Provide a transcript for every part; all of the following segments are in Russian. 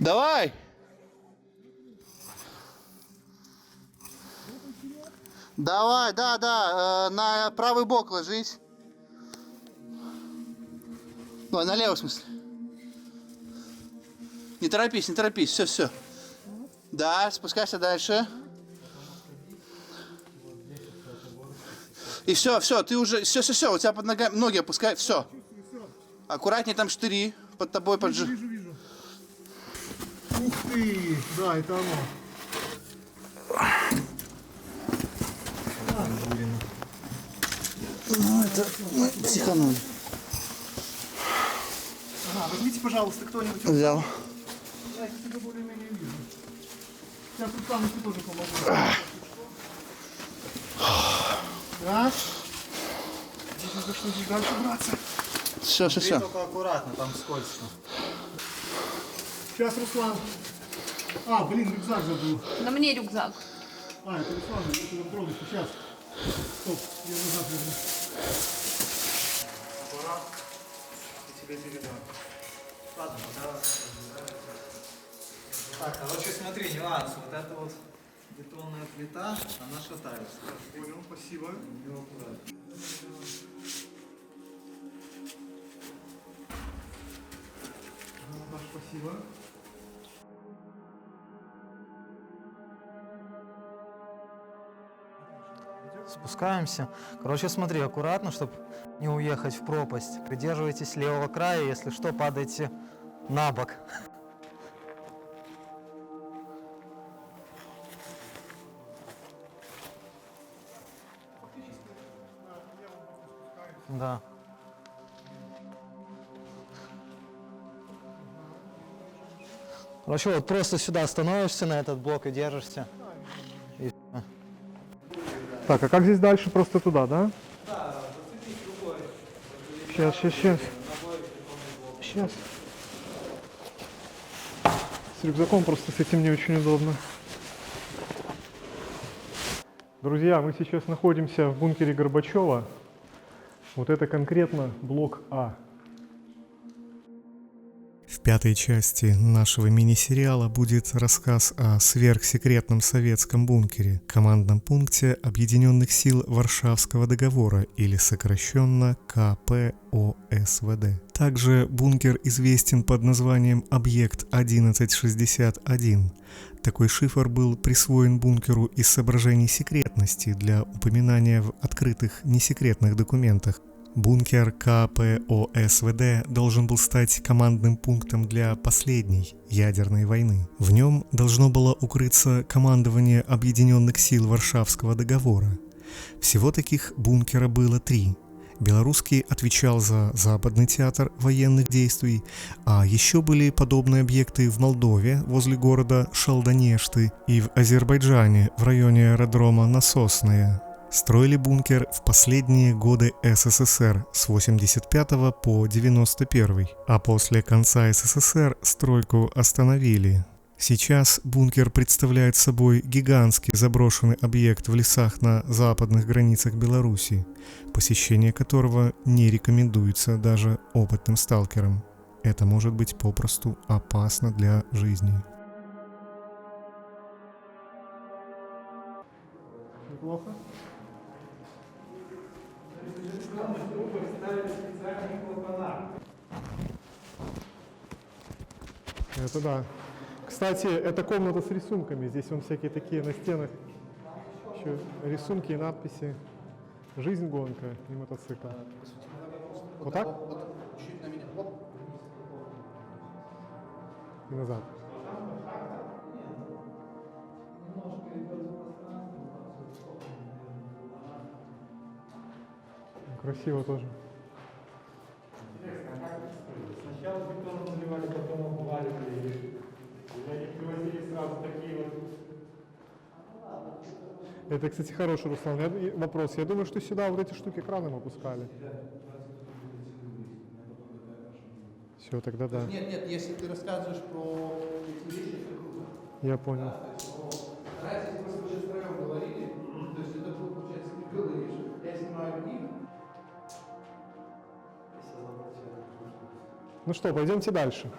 Давай! Давай, да, на правый бок ложись. Ой, на левый в смысле. Не торопись, все. Да, спускайся дальше. И все, ты уже, все, у тебя под ногами, ноги опускай, все. Аккуратнее, там штыри под тобой поджи. Вижу. Ух ты, да, это оно. Ну, это мы психанули. Ага, возьмите, пожалуйста, кто-нибудь. Взял. Да, я тебя более-менее вижу. Сейчас Руслану тоже помогу. Раз. Здесь должны чуть дальше браться. Все. Только аккуратно, там скользко. Сейчас, Руслан. А, блин, рюкзак забыл. На мне рюкзак. А, это Руслан, это на трогайте. Сейчас. Стоп, я назад верну. Аккуратно. И тебе передам. Ладно, пока. Так, короче, смотри, нюанс. Вот эта вот бетонная плита, она шатается. Понял, спасибо. Ее аккуратно. Наташа, спасибо. Спускаемся. Короче, смотри, аккуратно, чтобы не уехать в пропасть. Придерживайтесь левого края, если что, падайте на бок. Да. Короче, вот просто сюда становишься на этот блок и держишься. И всё. Так, а как здесь дальше? Просто туда, да? Да, зацепись рукой. Сейчас. С рюкзаком просто с этим не очень удобно. Друзья, мы сейчас находимся в бункере Горбачева. Вот это конкретно блок А. В пятой части нашего мини-сериала будет рассказ о сверхсекретном советском бункере, командном пункте Объединенных сил Варшавского договора, или сокращенно КПОСВД. Также бункер известен под названием Объект 1161. Такой шифр был присвоен бункеру из соображений секретности для упоминания в открытых несекретных документах. Бункер КПОСВД должен был стать командным пунктом для последней ядерной войны. В нем должно было укрыться командование Объединенных сил Варшавского договора. Всего таких бункера было 3. Белорусский отвечал за Западный театр военных действий, а еще были подобные объекты в Молдове возле города Шалданешты и в Азербайджане в районе аэродрома Насосное. Строили бункер в последние годы СССР с 85 по 91, а после конца СССР стройку остановили. Сейчас бункер представляет собой гигантский заброшенный объект в лесах на западных границах Беларуси, посещение которого не рекомендуется даже опытным сталкерам. Это может быть попросту опасно для жизни. Неплохо. Это да. Кстати, это комната с рисунками. Здесь вон всякие такие на стенах еще рисунки и надписи. Жизнь, гонка и мотоцикл. Вот так? Чуть на меня. И назад. Красиво тоже. Сначала бетон наливали, потом обваливали. И они привозили сразу такие вот. Это, кстати, хороший, Руслан. Вопрос. Я думаю, что сюда вот эти штуки краном опускали. Все, тогда да. Нет, если ты рассказываешь про эти вещи, это круто. Я понял. Раньше просто вы сейчас втроем говорили, то есть это был, получается, ты говоришь, я снимаю их. Ну что, пойдемте дальше.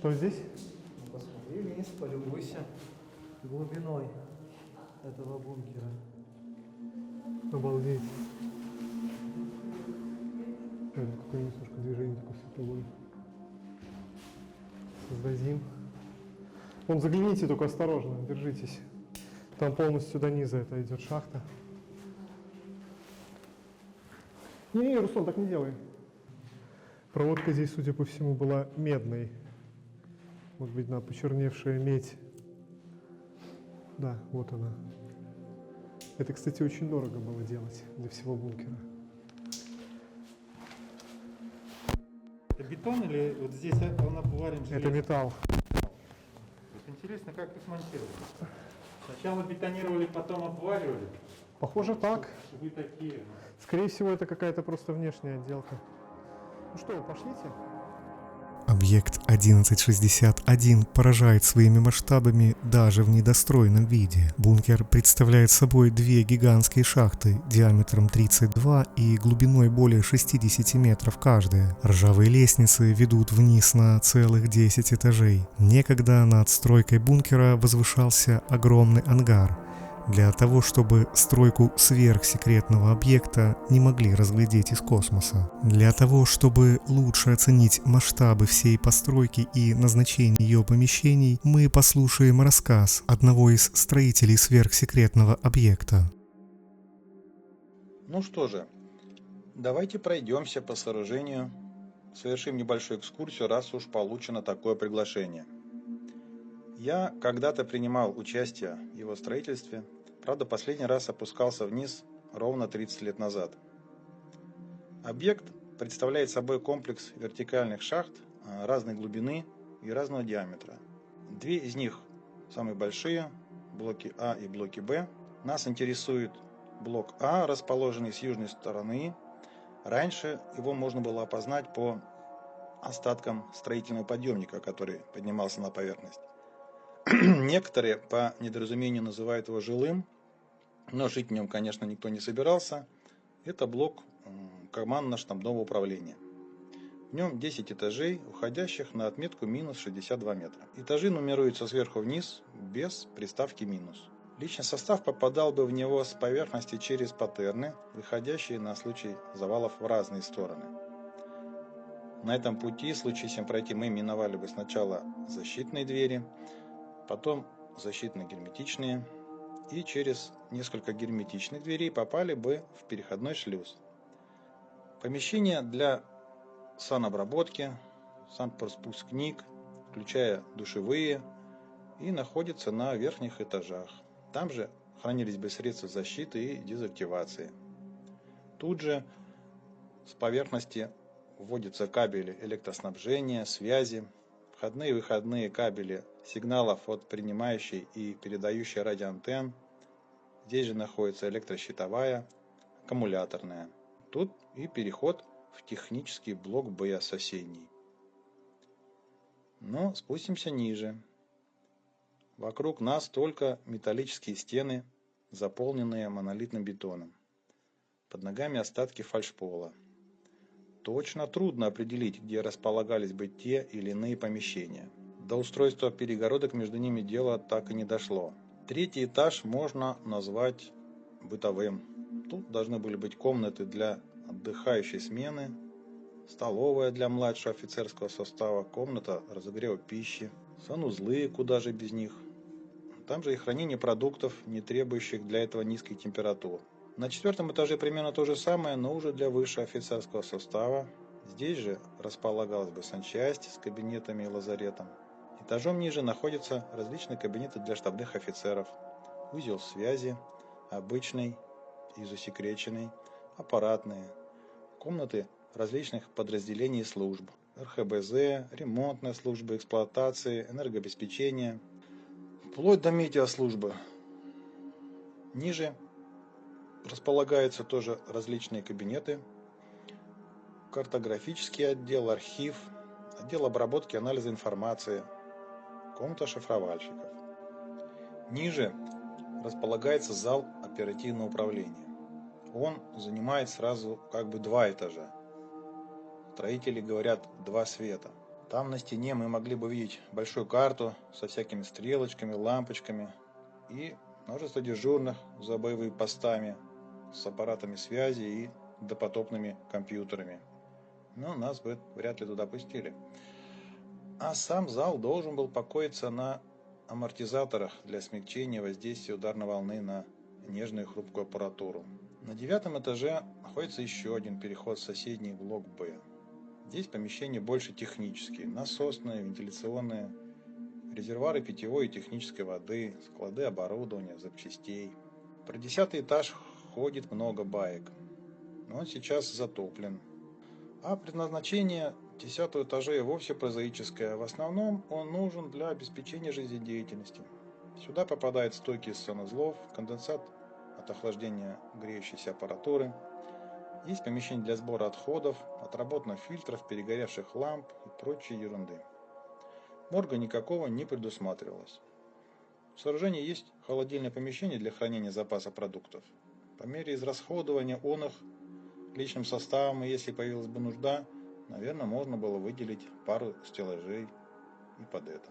Что здесь? Ну, посмотри вниз, полюбуйся глубиной этого бункера. Обалдеть. Это какое немножко движение такое световое. Создадим. Вон, загляните, только осторожно, держитесь. Там полностью до низа это идет шахта. Не, Руслан, так не делай. Проводка здесь, судя по всему, была медной. Может быть, на почерневшая медь. Да, вот она. Это, кстати, очень дорого было делать для всего бункера. Это бетон или вот здесь он обварен Это железом? металл. Вот интересно, как их монтировали. Сначала бетонировали, потом обваривали. Похоже так. Вы такие. Скорее всего, это какая-то просто внешняя отделка. Ну что, пошлите? Объект 1161 поражает своими масштабами даже в недостроенном виде. Бункер представляет собой две гигантские шахты диаметром 32 и глубиной более 60 метров каждая. Ржавые лестницы ведут вниз на целых 10 этажей. Некогда над стройкой бункера возвышался огромный ангар. Для того, чтобы стройку сверхсекретного объекта не могли разглядеть из космоса. Для того, чтобы лучше оценить масштабы всей постройки и назначение ее помещений, мы послушаем рассказ одного из строителей сверхсекретного объекта. Ну что же, давайте пройдемся по сооружению, совершим небольшую экскурсию, раз уж получено такое приглашение. Я когда-то принимал участие в его строительстве, правда, последний раз опускался вниз ровно 30 лет назад. Объект представляет собой комплекс вертикальных шахт разной глубины и разного диаметра. Две из них самые большие, блоки А и блоки Б. Нас интересует блок А, расположенный с южной стороны. Раньше его можно было опознать по остаткам строительного подъемника, который поднимался на поверхность. Некоторые по недоразумению называют его жилым, но жить в нем, конечно, никто не собирался. Это блок командно-штабного управления. В нем 10 этажей, уходящих на отметку минус 62 метра. Этажи нумеруются сверху вниз, без приставки минус. Личный состав попадал бы в него с поверхности через паттерны, выходящие на случай завалов в разные стороны. На этом пути, случись им пройти, мы миновали бы сначала защитные двери, потом защитно-герметичные, и через несколько герметичных дверей попали бы в переходной шлюз. Помещение для санобработки, санпропуск книг, включая душевые, и находится на верхних этажах. Там же хранились бы средства защиты и дезактивации. Тут же с поверхности вводятся кабели электроснабжения, связи, входные и выходные кабели сигналов от принимающей и передающей радиоантенн. Здесь же находится электрощитовая, аккумуляторная. Тут и переход в технический блок Б соседний. Но спустимся ниже. Вокруг нас только металлические стены, заполненные монолитным бетоном. Под ногами остатки фальшпола. Точно трудно определить, где располагались бы те или иные помещения. До устройства перегородок между ними дело так и не дошло. Третий этаж можно назвать бытовым. Тут должны были быть комнаты для отдыхающей смены, столовая для младшего офицерского состава, комната разогрева пищи, санузлы, куда же без них. Там же и хранение продуктов, не требующих для этого низкой температуры. На четвертом этаже примерно то же самое, но уже для высшего офицерского состава. Здесь же располагалась бы санчасть с кабинетами и лазаретом. Этажом ниже находятся различные кабинеты для штабных офицеров, узел связи, обычный и засекреченный, аппаратные, комнаты различных подразделений и служб, РХБЗ, ремонтная служба эксплуатации, энергообеспечения, вплоть до метеослужбы. Ниже располагаются тоже различные кабинеты, картографический отдел, архив, отдел обработки и анализа информации, комната шифровальщиков. Ниже располагается зал оперативного управления. Он занимает сразу как бы два этажа. Строители говорят два света. Там на стене мы могли бы видеть большую карту со всякими стрелочками, лампочками и множество дежурных за боевыми постами с аппаратами связи и допотопными компьютерами. Но нас бы вряд ли туда пустили. А сам зал должен был покоиться на амортизаторах для смягчения воздействия ударной волны на нежную и хрупкую аппаратуру. На 9 этаже находится еще один переход в соседний блок «Б». Здесь помещения больше технические, насосные, вентиляционные, резервуары питьевой и технической воды, склады оборудования, запчастей. Про 10 этаж ходит много баек, но он сейчас затоплен. А предназначение 10 этажа и вовсе прозаическое. В основном он нужен для обеспечения жизнедеятельности. Сюда попадают стойки из санузлов, конденсат от охлаждения греющейся аппаратуры. Есть помещение для сбора отходов, отработанных фильтров, перегоревших ламп и прочей ерунды. Морга никакого не предусматривалось. В сооружении есть холодильное помещение для хранения запаса продуктов. По мере израсходования их личным составом, и если появилась бы нужда, наверное, можно было выделить пару стеллажей и под это.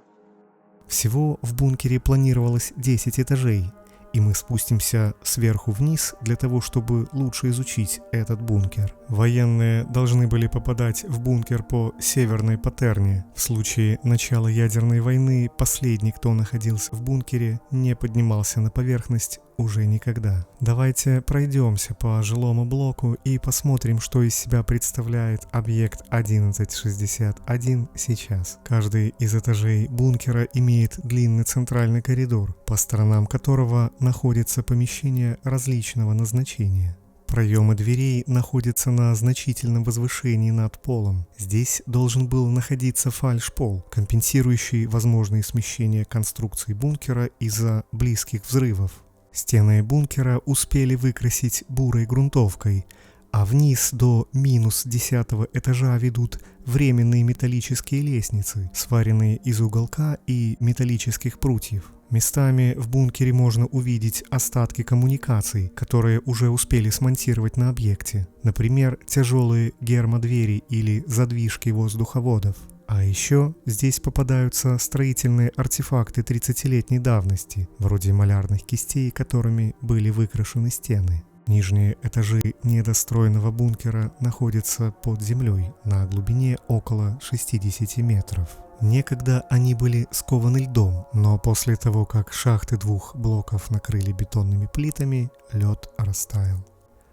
Всего в бункере планировалось 10 этажей, и мы спустимся сверху вниз для того, чтобы лучше изучить этот бункер. Военные должны были попадать в бункер по северной паттерне. В случае начала ядерной войны последний, кто находился в бункере, не поднимался на поверхность уже никогда. Давайте пройдемся по жилому блоку и посмотрим, что из себя представляет объект 1161 сейчас. Каждый из этажей бункера имеет длинный центральный коридор, по сторонам которого находятся помещения различного назначения. Проемы дверей находятся на значительном возвышении над полом. Здесь должен был находиться фальшпол, компенсирующий возможные смещения конструкции бункера из-за близких взрывов. Стены бункера успели выкрасить бурой грунтовкой, а вниз до -10 этажа ведут временные металлические лестницы, сваренные из уголка и металлических прутьев. Местами в бункере можно увидеть остатки коммуникаций, которые уже успели смонтировать на объекте. Например, тяжелые гермодвери или задвижки воздуховодов. А еще здесь попадаются строительные артефакты 30-летней давности, вроде малярных кистей, которыми были выкрашены стены. Нижние этажи недостроенного бункера находятся под землей на глубине около 60 метров. Некогда они были скованы льдом, но после того, как шахты 2 блоков накрыли бетонными плитами, лед растаял.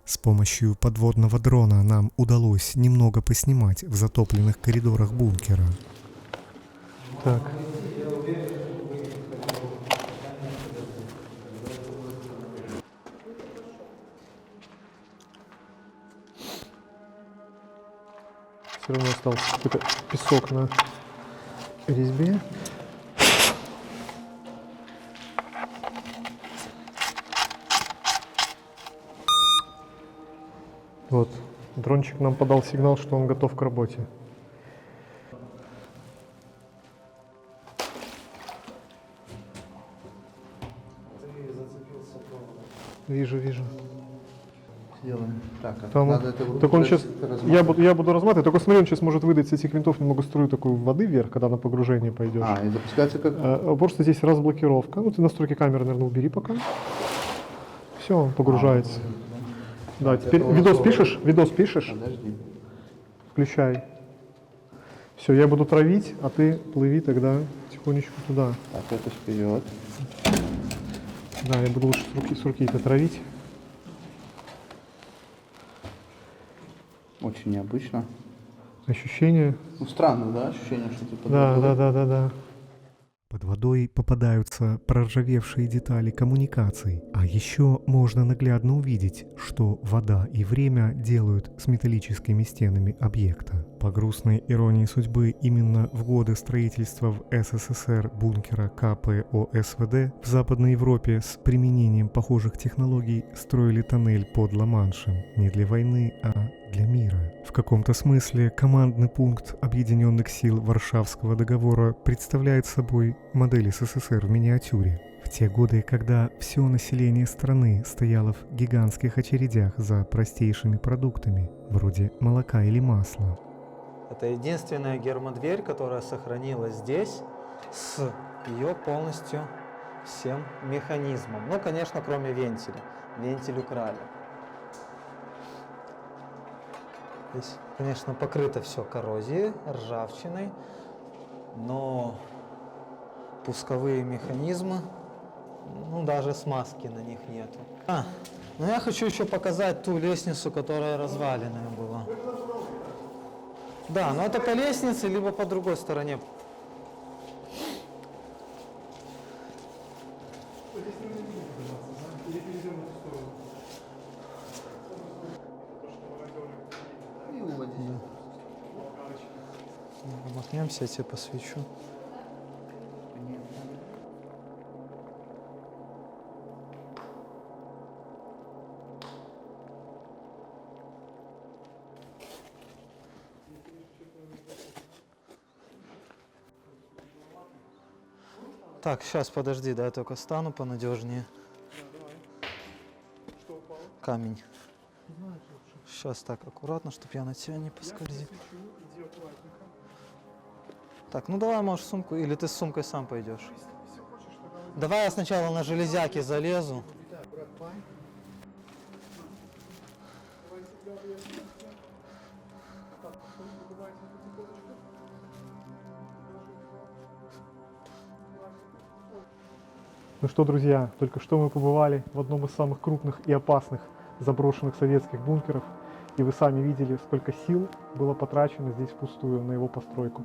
С помощью подводного дрона нам удалось немного поснимать в затопленных коридорах бункера. Так. Все равно остался какой-то песок на резьбе. Вот, дрончик нам подал сигнал, что он готов к работе. Вижу. Сделаем. Так, Там, надо это так он сейчас, разматывать. я буду разматывать, только смотри, он сейчас может выдать с этих винтов немного струю такой воды вверх, когда на погружение пойдешь. И запускается как... Просто здесь разблокировка. Ну, ты настройки камеры, наверное, убери пока. Все, он погружается. Да, теперь видос пишешь? Подожди. Включай. Все, я буду травить, а ты плыви тогда тихонечку туда. Так, это вперед. Да, я буду лучше с руки это травить. Очень необычно. Ощущение. Ну, странно, да, ощущение, что ты под Да, водой? да. Под водой попадаются проржавевшие детали коммуникаций, а еще можно наглядно увидеть, что вода и время делают с металлическими стенами объекта. По грустной иронии судьбы, именно в годы строительства в СССР бункера КПОСВД в Западной Европе с применением похожих технологий строили тоннель под Ла-Маншем не для войны, а для мира. В каком-то смысле командный пункт Объединенных сил Варшавского договора представляет собой модель СССР в миниатюре. В те годы, когда все население страны стояло в гигантских очередях за простейшими продуктами, вроде молока или масла. Это единственная гермодверь, которая сохранилась здесь с ее полностью всем механизмом. Ну, конечно, кроме вентиля. Вентиль украли. Здесь, конечно, покрыто все коррозией, ржавчиной, но пусковые механизмы, ну, даже смазки на них нету. Ну я хочу еще показать ту лестницу, которая разваленная была. Да, но это по лестнице, либо по другой стороне. Махнемся, я тебе посвечу. Так, сейчас подожди, да, я только стану понадежнее. Камень. Сейчас так, аккуратно, чтобы я на тебя не поскользил. Так, ну давай, можешь сумку, или ты с сумкой сам пойдешь. Давай я сначала на железяки залезу. Ну что, друзья, только что мы побывали в одном из самых крупных и опасных заброшенных советских бункеров, и вы сами видели, сколько сил было потрачено здесь впустую на его постройку.